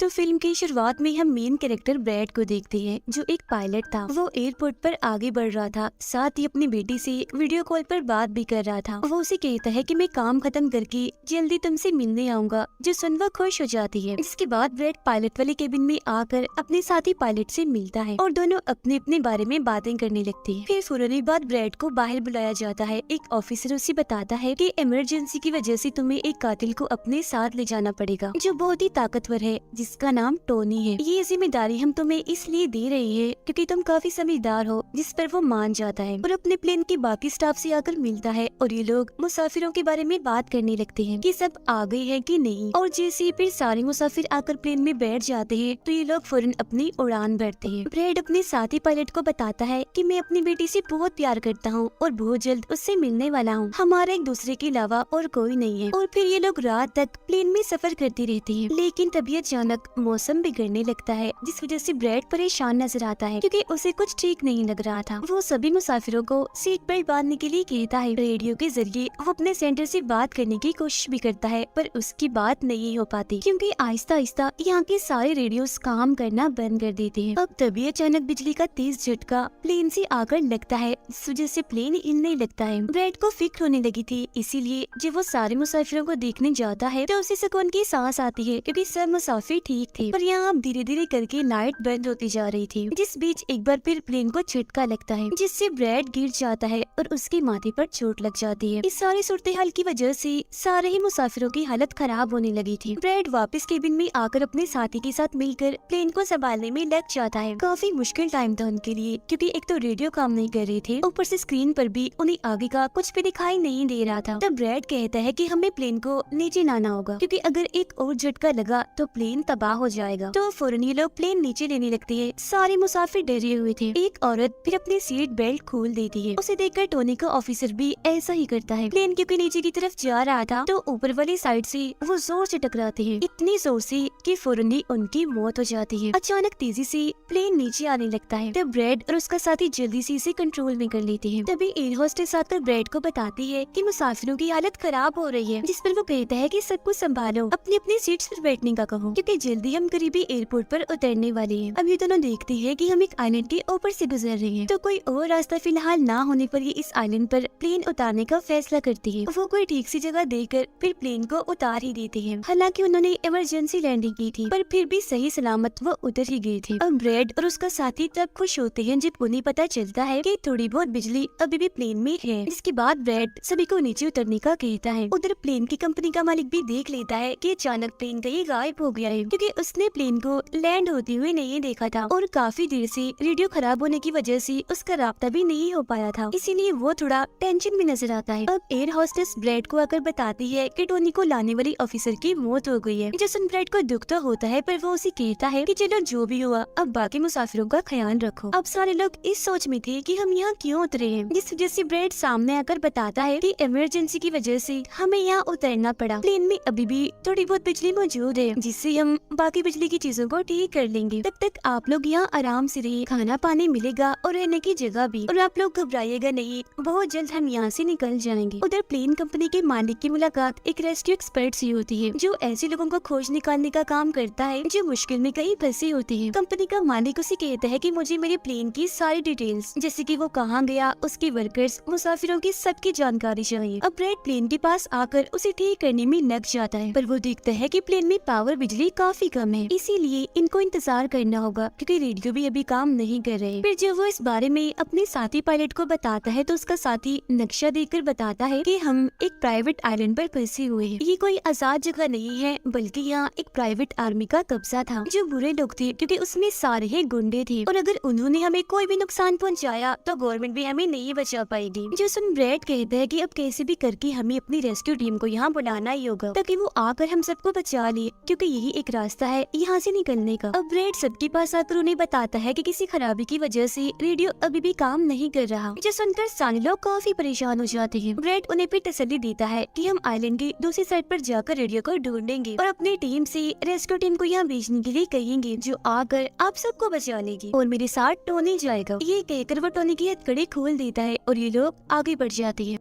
तो फिल्म की शुरुआत में हम मेन कैरेक्टर ब्रैड को देखते हैं, जो एक पायलट था। वो एयरपोर्ट पर आगे बढ़ रहा था, साथ ही अपनी बेटी से वीडियो कॉल पर बात भी कर रहा था। वो उसे कहता है कि मैं काम खत्म करके जल्दी तुमसे मिलने आऊंगा, जो सुन वो खुश हो जाती है। इसके बाद ब्रैड पायलट वाले केबिन में आकर अपने साथी पायलट से मिलता है और दोनों अपने अपने बारे में बातें करने लगते हैं। फिर फौरन बाद ब्रैड को बाहर बुलाया जाता है। एक ऑफिसर उसे बताता है कि इमरजेंसी की वजह से तुम्हें एक कातिल को अपने साथ ले जाना पड़ेगा, जो बहुत ही ताकतवर है, जिसका नाम टोनी है। ये जिम्मेदारी हम तुम्हें इसलिए दे रही है क्योंकि तुम काफी समझदार हो, जिस पर वो मान जाता है और अपने प्लेन के बाकी स्टाफ से आकर मिलता है। और ये लोग मुसाफिरों के बारे में बात करने लगते हैं कि सब आ गए हैं कि नहीं। और जैसे ही फिर सारे मुसाफिर आकर प्लेन में बैठ जाते हैं तो ये लोग फौरन अपनी उड़ान भरते हैं। ब्रैड अपने साथी पायलट को बताता है कि मैं अपनी बेटी से बहुत प्यार करता हूँ और बहुत जल्द उससे मिलने वाला हूँ। हमारा एक दूसरे के अलावा और कोई नहीं है। और फिर ये लोग रात तक प्लेन में सफर करते रहते हैं, लेकिन तभी अचानक मौसम बिगड़ने लगता है, जिस वजह से ब्रैड परेशान नजर आता है क्योंकि उसे कुछ ठीक नहीं लग रहा था। वो सभी मुसाफिरों को सीट बेल्ट बांधने के लिए कहता है। रेडियो के जरिए वो अपने सेंटर से बात करने की कोशिश भी करता है, पर उसकी बात नहीं हो पाती क्योंकि आहिस्ता आहिस्ता यहाँ के सारे रेडियोस काम करना बंद कर देते हैं। अब तभी अचानक बिजली का तेज झटका प्लेन से आकर लगता है, इस वजह से प्लेन हिलने लगता है। ब्रैड को फिक्र होने लगी थी, इसीलिए जब वो सारे मुसाफिरों को देखने जाता है तो उसे सुकून की सांस आती है क्योंकि सब मुसाफिर ठीक थे। पर यहाँ अब धीरे धीरे करके लाइट बंद होती जा रही थी। जिस बीच एक बार फिर प्लेन को झटका लगता है, जिससे ब्रैड गिर जाता है और उसके माथे पर चोट लग जाती है। इस सारी सूरत हाल की वजह से सारे ही मुसाफिरों की हालत खराब होने लगी थी। ब्रैड वापस केबिन में आकर अपने साथी के साथ मिलकर प्लेन को संभालने में लग जाता है। काफी मुश्किल टाइम था उनके लिए क्योंकि एक तो रेडियो काम नहीं कर रहे थे, ऊपर से स्क्रीन पर भी उन्हें आगे का कुछ भी दिखाई नहीं दे रहा था। तब ब्रैड कहता है कि हमें प्लेन को नीचे लाना होगा क्योंकि अगर एक और झटका लगा तो प्लेन तबाह हो जाएगा। तो फौरन ये लोग प्लेन नीचे लेने लगते हैं। सारे मुसाफिर डरे हुए थे। एक औरत फिर अपनी सीट बेल्ट खोल देती है। उसे देखकर टोनी का ऑफिसर भी ऐसा ही करता है। प्लेन क्योंकि नीचे की तरफ जा रहा था तो ऊपर वाली साइड से वो जोर से टकराते हैं, इतनी जोर से कि फौरन ही उनकी मौत हो जाती है। अचानक तेजी से प्लेन नीचे आने लगता है। तब ब्रैड और उसका साथी जल्दी से इसे कंट्रोल में कर लेते हैं। तभी एयर होस्टेस आकर ब्रैड को बताती है कि मुसाफिरों की हालत खराब हो रही है, जिस पर वो कहता है कि सब कुछ संभालो, अपनी अपनी सीट्स पर बैठने का कहो क्योंकि जल्दी हम करीबी एयरपोर्ट पर उतरने वाले हैं। अब ये दोनों देखते हैं कि हम एक आइलैंड के ऊपर से गुजर रहे हैं, तो कोई और रास्ता फिलहाल ना होने पर ये इस आइलैंड पर प्लेन उतारने का फैसला करती है। वो कोई ठीक सी जगह देकर फिर प्लेन को उतार ही देते हैं। हालांकि उन्होंने इमरजेंसी लैंडिंग की थी, पर फिर भी सही सलामत वो उतर ही गए थे। अब ब्रैड और उसका साथी तब खुश होते हैं जब उन्हें पता चलता है कि थोड़ी बहुत बिजली अभी भी प्लेन में है। इसके बाद ब्रैड सभी को नीचे उतरने का कहता है। उधर प्लेन की कंपनी का मालिक भी देख लेता है कि अचानक प्लेन कहीं गायब हो गया है क्योंकि उसने प्लेन को लैंड होते हुए नहीं देखा था और काफी देर से रेडियो खराब होने की वजह से उसका राब्ता भी नहीं हो पाया था, इसीलिए वो थोड़ा टेंशन में नजर आता है। अब एयर होस्टेस ब्रैड को आकर बताती है कि टोनी को लाने वाली ऑफिसर की मौत हो गई है। जो सुन ब्रैड को दुख तो होता है, पर वो उसे कहता है कि चलो जो भी हुआ अब बाकी मुसाफिरों का ख्याल रखो। अब सारे लोग इस सोच में थे कि हम यहाँ क्यों उतरे हैं, जिस वजह से ब्रैड सामने आकर बताता है कि इमरजेंसी की वजह से हमें यहाँ उतरना पड़ा। प्लेन में अभी भी थोड़ी बहुत बिजली मौजूद है, जिससे हम बाकी बिजली की चीजों को ठीक कर लेंगे। तब तक आप लोग यहाँ आराम से रहिए, खाना पानी मिलेगा और रहने की जगह भी, और आप लोग घबराइएगा नहीं, बहुत जल्द हम यहाँ से निकल जाएंगे। उधर प्लेन कंपनी के मालिक की मुलाकात एक रेस्क्यू एक्सपर्ट से होती है, जो ऐसे लोगों को खोज निकालने का काम करता है जो मुश्किल में कहीं फंसे होते हैं। कंपनी का मालिक उसे कहता है कि मुझे मेरे प्लेन की सारी डिटेल्स, जैसे कि वो कहाँ गया, उसके वर्कर्स, मुसाफिरों की सबकी जानकारी चाहिए। अब ब्रैड प्लेन के पास आकर उसे ठीक करने में लग जाता है, पर वो देखता है कि प्लेन में पावर बिजली काफी कम है, इसीलिए इनको इंतजार करना होगा क्योंकि रेडियो भी अभी काम नहीं कर रहे। फिर जब वो इस बारे में अपने साथी पायलट को बताता है तो उसका साथी नक्शा देखकर बताता है कि हम एक प्राइवेट आइलैंड पर फंसे हुए हैं। ये कोई आजाद जगह नहीं है, बल्कि यहाँ एक प्राइवेट आर्मी का कब्जा था, जो बुरे लोग थे क्योंकि उसमें सारे ही गुंडे थे और अगर उन्होंने हमें कोई भी नुकसान पहुँचाया तो गवर्नमेंट भी हमें नहीं बचा पाएगी। जो सुन ब्रैड कहता है कि अब कैसे भी करके हमें अपनी रेस्क्यू टीम को यहाँ बुलाना ही होगा ताकि वो आकर हम सबको बचा ले, क्योंकि यही एक रास्ता है यहाँ से निकलने का। अब ब्रैड सबके पास आकर उन्हें बताता है कि किसी खराबी की वजह से रेडियो अभी भी काम नहीं कर रहा। जो सुनकर सारे लोग काफी परेशान हो जाते हैं। ब्रैड उन्हें भी तसल्ली देता है कि हम आइलैंड की दूसरी साइड पर जाकर रेडियो को ढूंढेंगे और अपनी टीम से रेस्क्यू टीम को यहाँ भेजने के लिए कहेंगे, जो आकर आप सबको बचा लेगी और मेरे साथ टोनी जाएगा। ये कहकर वो टोनी की हथकड़ी खोल देता है और ये लोग आगे बढ़ जाते हैं।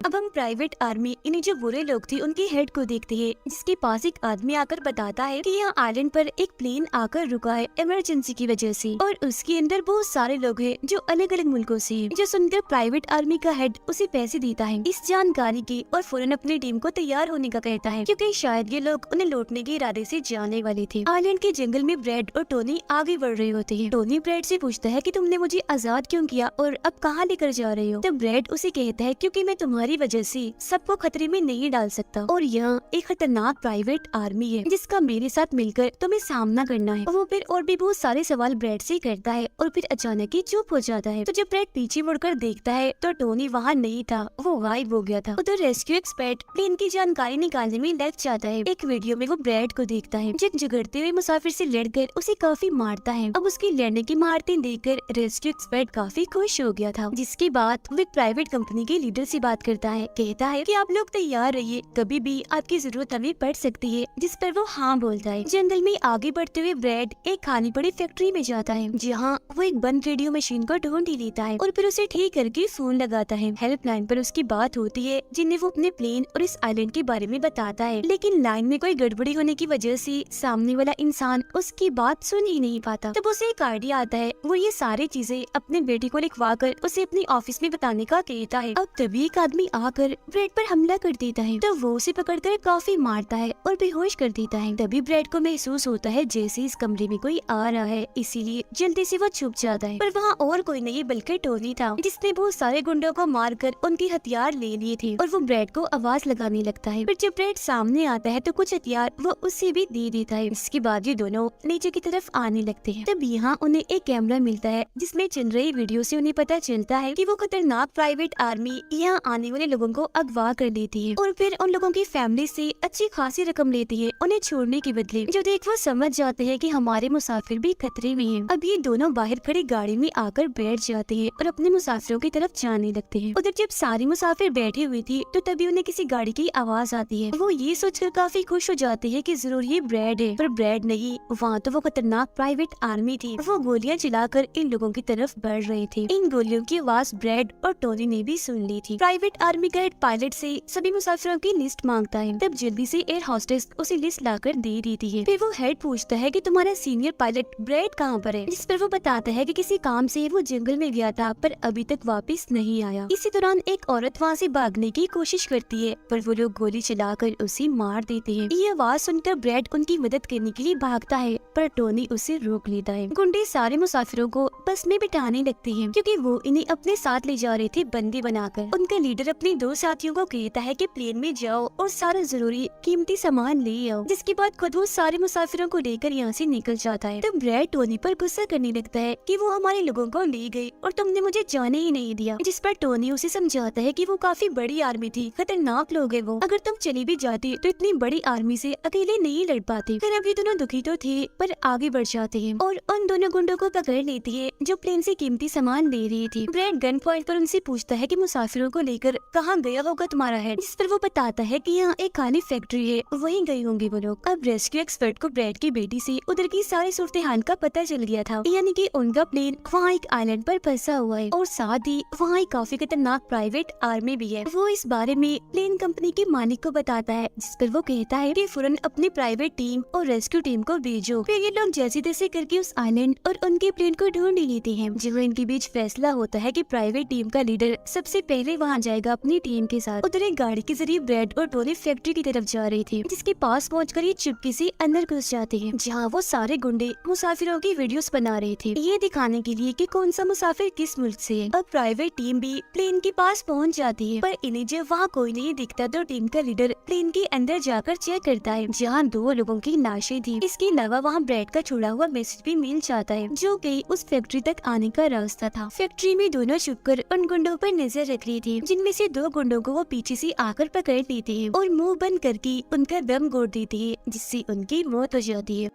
अब हम प्राइवेट आर्मी इन्हें जो बुरे लोग थे उनके हेड को देखते हैं, जिसके पास एक आदमी आकर बताता है कि यहाँ आइलैंड पर एक प्लेन आकर रुका है इमरजेंसी की वजह से, और उसके अंदर बहुत सारे लोग हैं जो अलग अलग मुल्कों से हैं। जो सुनकर प्राइवेट आर्मी का हेड उसे पैसे देता है इस जानकारी की, और फौरन अपनी टीम को तैयार होने का कहता है, क्योंकि शायद ये लोग उन्हें लौटने के इरादे से जाने वाले थे। आइलैंड के जंगल में ब्रैड और टोनी आगे बढ़ रहे होते हैं। टोनी ब्रैड से पूछता है कि तुमने मुझे आजाद क्यों किया और अब कहाँ लेकर जा रहे हो? तो ब्रैड उसे कहता है, क्योंकि मैं तुम्हारी वजह से सबको खतरे में नहीं डाल सकता, और यहाँ एक खतरनाक प्राइवेट आर्मी है जिसका मेरे साथ मिलकर तुम्हें सामना करना है। वो फिर और भी बहुत सारे सवाल ब्रैड से करता है, और फिर अचानक ही चुप हो जाता है। तो जब ब्रैड पीछे मुड़कर देखता है तो टोनी वहाँ नहीं था, वो गायब हो गया था। उधर रेस्क्यू एक्सपर्ट प्लेन की जानकारी निकालने में लग जाता है। एक वीडियो में वो ब्रैड को देखता है जो झगड़ते हुए मुसाफिर से लड़कर उसे काफी मारता है। अब उसकी लड़ने की महारतें देखकर रेस्क्यू एक्सपर्ट काफी खुश हो गया था, जिसके बाद वो एक प्राइवेट कंपनी के लीडर से बात करता है। कहता है कि आप लोग तैयार रहिए, कभी भी आपकी जरूरत हमें पड़ सकती है, जिस पर वो हाँ बोलता है। जंगल में आगे बढ़ते हुए ब्रैड एक खाली पड़ी फैक्ट्री में जाता है, जहाँ वो एक बंद रेडियो मशीन को ढूंढ ही लेता है और फिर उसे ठीक करके फोन लगाता है। हेल्पलाइन पर उसकी बात होती है, जिन्हें वो अपने प्लेन और इस आइलैंड के बारे में बताता है, लेकिन लाइन में कोई गड़बड़ी होने की वजह से सामने वाला इंसान उसकी बात सुन ही नहीं पाता। तब उसे एक आइडिया आता है, वो ये सारी चीजें अपने बेटे को लिखवा कर उसे अपनी ऑफिस में बताने का कहता है। अब तभी एक आदमी आकर ब्रैड पर हमला कर देता है, तो वो उसे पकड़कर काफी मारता है और बेहोश कर देता है। तभी ब्रैड को महसूस होता है जैसे इस कमरे में कोई आ रहा है, इसीलिए जल्दी से वो छुप जाता है। पर वहाँ और कोई नहीं बल्कि टोनी था, जिसने बहुत सारे गुंडों को मारकर उनके हथियार ले लिए थे, और वो ब्रैड को आवाज लगाने लगता है। फिर जब ब्रैड सामने आता है तो कुछ हथियार वो उससे भी दे देता है। इसके बाद ये दोनों नीचे की तरफ आने लगते हैं। तब यहाँ उन्हें एक कैमरा मिलता है, जिसमें चल रही वीडियो से उन्हें पता चलता है कि वो खतरनाक प्राइवेट आर्मी यहाँ आने वाले लोगों को अगवा कर लेती है, और फिर उन लोगों की फैमिली से अच्छी खासी रकम लेती है उन्हें छोड़ने के बदले। जो देख वो समझ जाते हैं कि हमारे मुसाफिर भी खतरे में हैं। अब ये दोनों बाहर खड़ी गाड़ी में आकर बैठ जाते हैं और अपने मुसाफिरों की तरफ जाने लगते हैं। उधर जब सारे मुसाफिर बैठे हुए थे तो तभी उन्हें किसी गाड़ी की आवाज आती है। वो ये सोचकर काफी खुश हो जाते हैं कि जरूर ये ब्रैड है, पर ब्रैड नहीं, वहाँ तो वो खतरनाक प्राइवेट आर्मी थी। वो गोलियां चलाकर इन लोगों की तरफ बढ़ रहे थे। इन गोलियों की आवाज ब्रैड और टोनी ने भी सुन ली थी। प्राइवेट आर्मी का हेड पायलट से सभी मुसाफिरों की लिस्ट मांगता है। तब जल्दी से एयर होस्टेस उसे लिस्ट लाकर दे देती है। फिर वो हेड पूछता है कि तुम्हारा सीनियर पायलट ब्रैड कहाँ पर है, जिस पर वो बताता है कि किसी काम से वो जंगल में गया था पर अभी तक वापस नहीं आया। इसी दौरान एक औरत वहाँ से भागने की कोशिश करती है, पर वो लोग गोली चलाकर उसे मार देते हैं। ये आवाज सुनकर ब्रैड उनकी मदद करने के लिए भागता है, पर टोनी उसे रोक लेता है। गुंडे सारे मुसाफिरों को बस में बिठाने लगते हैं, क्योंकि वो इन्हें अपने साथ ले जा रहे थे बंदी बनाकर। उनका लीडर अपने दो साथियों को कहता है कि प्लेन में जाओ और सारा जरूरी कीमती सामान ले आओ, जिसके बाद खुद वो सारे मुसाफिरों को लेकर यहाँ से निकल जाता है। तब ब्रैड टोनी पर गुस्सा करने लगता है कि वो हमारे लोगों को ले गई और तुमने मुझे जाने ही नहीं दिया, जिस पर टोनी उसे समझाता है कि वो काफी बड़ी आर्मी थी, खतरनाक लोग है वो, अगर तुम चली भी जाती तो इतनी बड़ी आर्मी से अकेले नहीं लड़ पाती। फिर अभी दोनों दुखी तो थे पर आगे बढ़ जाते हैं और उन दोनों गुंडों को पकड़ लेती है जो प्लेन से कीमती सामान ले रही थी। ब्रैड गन पॉइंट पर उनसे पूछता है कि मुसाफिरों को लेकर कहाँ गया होगा तुम्हारा हेड, जिस पर वो बताता है कि यहाँ एक खाली फैक्ट्री है, वहीं गए होंगे वो लोग। अब रेस्क्यू एक्सपर्ट को ब्रैड की बेटी से उधर की सारी सूरत हाल का पता चल गया था, यानी कि उनका प्लेन वहाँ एक आइलैंड पर फंसा हुआ है और साथ ही वहाँ एक काफी खतरनाक प्राइवेट आर्मी भी है। वो इस बारे में प्लेन कंपनी के मालिक को बताता है, जिस पर वो कहता है कि फौरन अपनी प्राइवेट टीम और रेस्क्यू टीम को भेजो। फिर ये लोग जैसे तैसे करके उस आइलैंड और उनके प्लेन को ढूंढ ही लेते हैं। जब इनके बीच फैसला होता है कि प्राइवेट टीम का लीडर सबसे पहले वहाँ जाएगा अपनी टीम के साथ। उधर एक गाड़ी के जरिए ब्रैड और टोनी फैक्ट्री की तरफ जा रहे थे, जिसके पास पहुंचकर ये चुपके से अंदर घुस जाते हैं, जहाँ वो सारे गुंडे मुसाफिरों की वीडियोस बना रहे थे, ये दिखाने के लिए कि कौन सा मुसाफिर किस मुल्क से है। अब प्राइवेट टीम भी प्लेन के पास पहुंच जाती है, पर इन्हें जब वहाँ कोई नहीं दिखता तो टीम का लीडर प्लेन के अंदर जाकर चेक करता है, जहाँ 2 लोगों की लाशें थी। इसके अलावा वहाँ ब्रैड का छोड़ा हुआ मैसेज भी मिल जाता है, जो कि उस फैक्ट्री तक आने का रास्ता था। फैक्ट्री में दोनों छुपकर उन गुंडों पर नजर रख रही थी, जिनमें से 2 गुंडों को वो पीछे से आकर पकड़ लेते हैं और मुंह बंद करके उनका दम घोट देते हैं, जिससे उनकी मौत हो जाती है।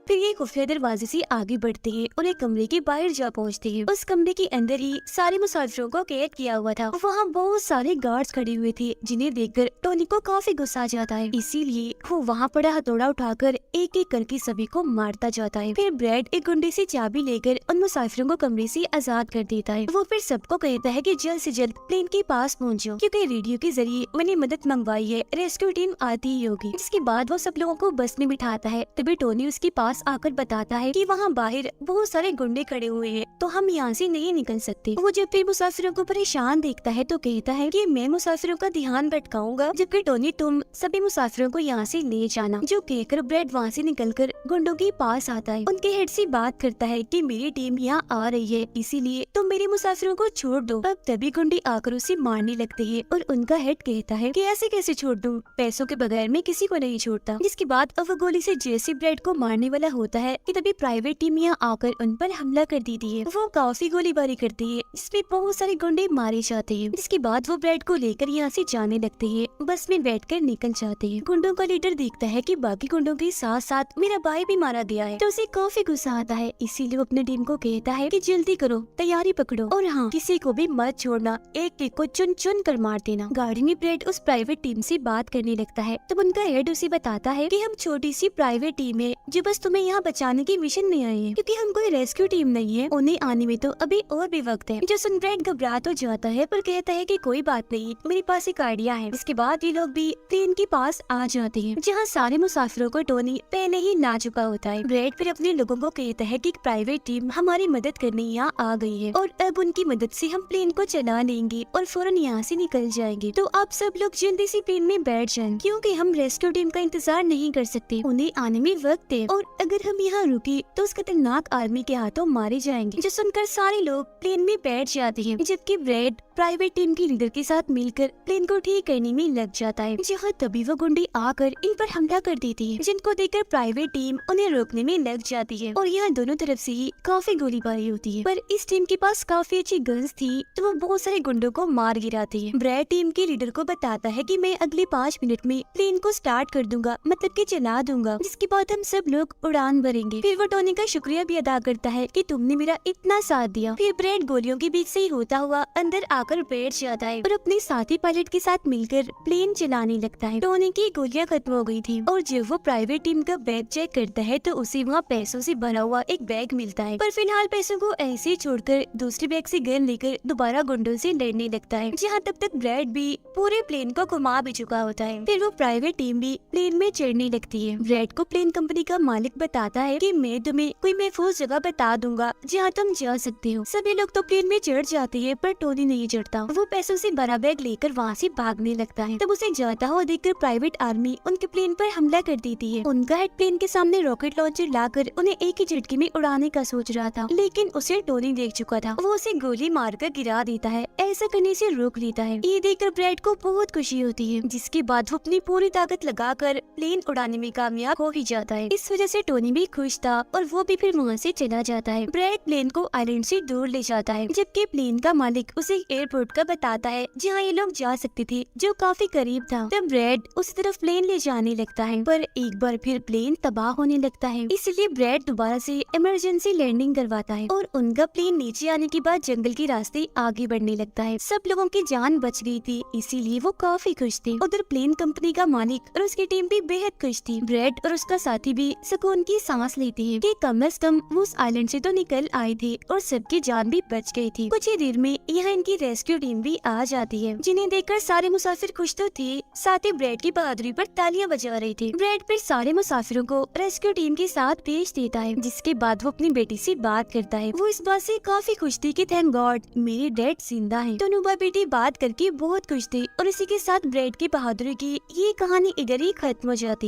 फिर ये खुफिया दरवाजे से आगे बढ़ते हैं और एक कमरे के बाहर जा पहुंचते हैं। उस कमरे के अंदर ही सारे मुसाफिरों को कैद किया हुआ था। वहाँ बहुत सारे गार्ड्स खड़े हुए थे, जिन्हें देखकर टोनी को काफी गुस्सा आ जाता है। इसीलिए वो वहाँ पड़ा हथौड़ा उठाकर एक एक करके सभी को मारता जाता है। फिर ब्रैड एक गुंडे से चाबी लेकर उन मुसाफिरों को कमरे से आजाद कर देता है। वो फिर सबको कहता है कि जल्द से जल्द प्लेन के पास पहुंचो, क्योंकि रेडियो के जरिए मैंने मदद मंगवाई है, रेस्क्यू टीम आती ही होगी। इसके बाद वो सब लोगों को बस में बिठाता है। तभी टोनी उसके पास आकर बताता है कि वहाँ बाहर बहुत सारे गुंडे खड़े हुए हैं, तो हम यहाँ से नहीं निकल सकते। वो जब फिर मुसाफिरों को परेशान देखता है तो कहता है कि मैं मुसाफिरों का ध्यान भटकाऊंगा, जबकि टोनी तुम सभी मुसाफिरों को यहाँ से ले जाना। जो कहकर ब्रैड वहाँ से निकलकर गुंडों के पास आता है। उनके हेड से बात करता है कि मेरी टीम यहाँ आ रही है, इसीलिए तुम मेरे मुसाफिरों को छोड़ दो। अब तभी गुंडे आकर उसे मारने लगते हैं और उनका हेड कहता है कि ऐसे कैसे छोड़ दूं, पैसों के बगैर मैं किसी को नहीं छोड़ता। जिसके बाद अब वो गोली से जैसे ब्रैड को मारने वाला होता है कि तभी प्राइवेट टीम यहाँ आकर उन पर हमला कर देती है। वो काफी गोलीबारी करती है, इसमें बहुत सारे गुंडे मारे जाते हैं। जिसके बाद वो ब्रैड को लेकर यहाँ से जाने लगते हैं, बस में बैठकर निकल जाते हैं। गुंडों का लीडर देखता है कि बाकी गुंडों के साथ साथ मेरा भाई भी मारा गया है, तो उसे काफी गुस्सा आता है। इसीलिए वो अपनी टीम को कहता है कि जल्दी करो, तैयारी पकड़ो और हाँ, किसी को भी मत छोड़ना, एक एक को चुन चुन कर मार देना। गाड़ी में ब्रैड उस प्राइवेट टीम से बात करने लगता है, तब उनका हेड उसे बताता है कि हम छोटी सी प्राइवेट टीम है जो बस तुम्हें यहाँ बचाने की मिशन में आई है, क्योंकि हम कोई रेस्क्यू टीम नहीं है। उन्हें आने में तो अभी और भी वक्त है। जो सुन ब्रैड घबरा तो जाता है, पर कहता है कि कोई बात नहीं, मेरे पास एक आइडिया है। इसके बाद ये लोग भी प्लेन के पास आ जाते हैं, जहाँ सारे मुसाफिरों को टोनी पहले ही ला चुका होता है। ब्रैड फिर अपने लोगों को कहता है कि प्राइवेट टीम हमारी मदद करने यहाँ आ गई है और अब उनकी मदद से हम प्लेन को चला लेंगे और फौरन यहाँ से निकल जाएंगे। तो आप सब लोग जल्दी से प्लेन में बैठ जाएं, क्योंकि हम रेस्क्यू टीम का इंतजार नहीं कर सकते, उन्हें आने में वक्त है और अगर हम यहाँ रुके तो उस खतरनाक आर्मी के हाथों मारे जाएंगे। जो सुनकर सारे लोग प्लेन में बैठ जाते हैं, जबकि ब्रैड प्राइवेट टीम के लीडर के साथ मिलकर प्लेन को ठीक करने में लग जाता है। जहाँ तभी वो गुंडे आकर इन पर हमला कर देती है, जिनको देखकर प्राइवेट टीम उन्हें रोकने में लग जाती है और यहाँ दोनों तरफ से ही काफी गोलीबारी होती है। पर इस टीम के पास काफी अच्छी गन्स थी, तो वो बहुत सारे गुंडों को मार गिराती है। ब्रैड टीम के लीडर को बताता है कि मैं अगले 5 मिनट में प्लेन को स्टार्ट कर दूंगा, मतलब कि चला दूंगा, जिसके बाद हम सब लोग उड़ान भरेंगे। फिर वो टोनी का शुक्रिया भी अदा करता है कि तुमने मेरा इतना साथ दिया। फिर ब्रैड गोलियों के बीच से ही होता हुआ अंदर आकर बैठ जाता है और अपने साथी पायलट के साथ मिलकर प्लेन चलाने लगता है। टोनी की गोलियां खत्म हो गई थी और जब वो प्राइवेट टीम का बैग चेक करता है तो उसे वहाँ पैसों से भरा हुआ एक बैग मिलता है। पर फिलहाल पैसों को ऐसे ही छोड़कर दूसरे बैग से गन लेकर दोबारा गुंडों से लड़ने लगता है, जहाँ तब तक ब्रैड भी पूरे प्लेन को घुमा भी चुका होता है। फिर वो प्राइवेट टीम भी प्लेन में चढ़ने लगती है। ब्रैड को प्लेन कंपनी का मालिक बताता है कि मैं तुम्हें कोई महफूज जगह बता दूंगा जहाँ तुम जा सकते हो। सभी लोग तो प्लेन में चढ़ जाते हैं, पर टोनी नहीं चढ़ता। वो पैसों से भरा बैग लेकर वहाँ से भागने लगता है। तब उसे जाता हुआ देखकर प्राइवेट आर्मी उनके प्लेन पर हमला कर देती है। उनका हेड प्लेन के सामने रॉकेट लॉन्चर लाकर उन्हें एक ही झटके में उड़ाने का सोच रहा था, लेकिन उसे टोनी देख चुका था। वो उसे गोली मारकर गिरा देता है, ऐसा करने से रोक लेता है। ये देखकर ब्रैड को बहुत खुशी होती है, जिसके बाद वो अपनी पूरी ताकत लगाकर प्लेन उड़ाने में कामयाब हो ही जाता है। इस वजह से टोनी भी खुश था और वो भी फिर वहाँ से चला जाता है। ब्रैड प्लेन को आइलैंड से दूर ले जाता है, जबकि प्लेन का मालिक उसे एयरपोर्ट का बताता है जहाँ ये लोग जा सकते थे, जो काफी करीब था। तब ब्रैड उस तरफ प्लेन ले जाने लगता है, पर एक बार फिर प्लेन तबाह होने लगता है। इसलिए ब्रैड दोबारा से इमरजेंसी लैंडिंग करवाता है और उनका प्लेन नीचे आने के बाद जंगल के रास्ते आगे बढ़ने लगता है। सब लोगों की जान बच गई थी, इसीलिए वो काफी खुश थे। उधर प्लेन कंपनी का मालिक और उसकी टीम भी बेहद खुश थी। ब्रैड और उसका साथी भी सुकून की सांस लेते हैं कि कम से कम वो उस आइलैंड से तो निकल आए थे और सबकी जान भी बच गई थी। कुछ ही देर में यहाँ इनकी रेस्क्यू टीम भी आ जाती है, जिन्हें देखकर सारे मुसाफिर खुश तो थे, साथ ही ब्रैड की बहादुरी पर तालियां बजा रहे थे। ब्रैड फिर सारे मुसाफिरों को रेस्क्यू टीम के साथ भेज देता है, जिसके बाद वो अपनी बेटी से बात करता है। वो इस बात से काफी खुश थी कि थैंक गॉड मेरे डैड जिंदा हैं। दोनों भाई बेटी बात करके बहुत खुश थे और इसी के साथ ब्रैड की बहादुरी की ये कहानी इधर ही खत्म हो जाती है।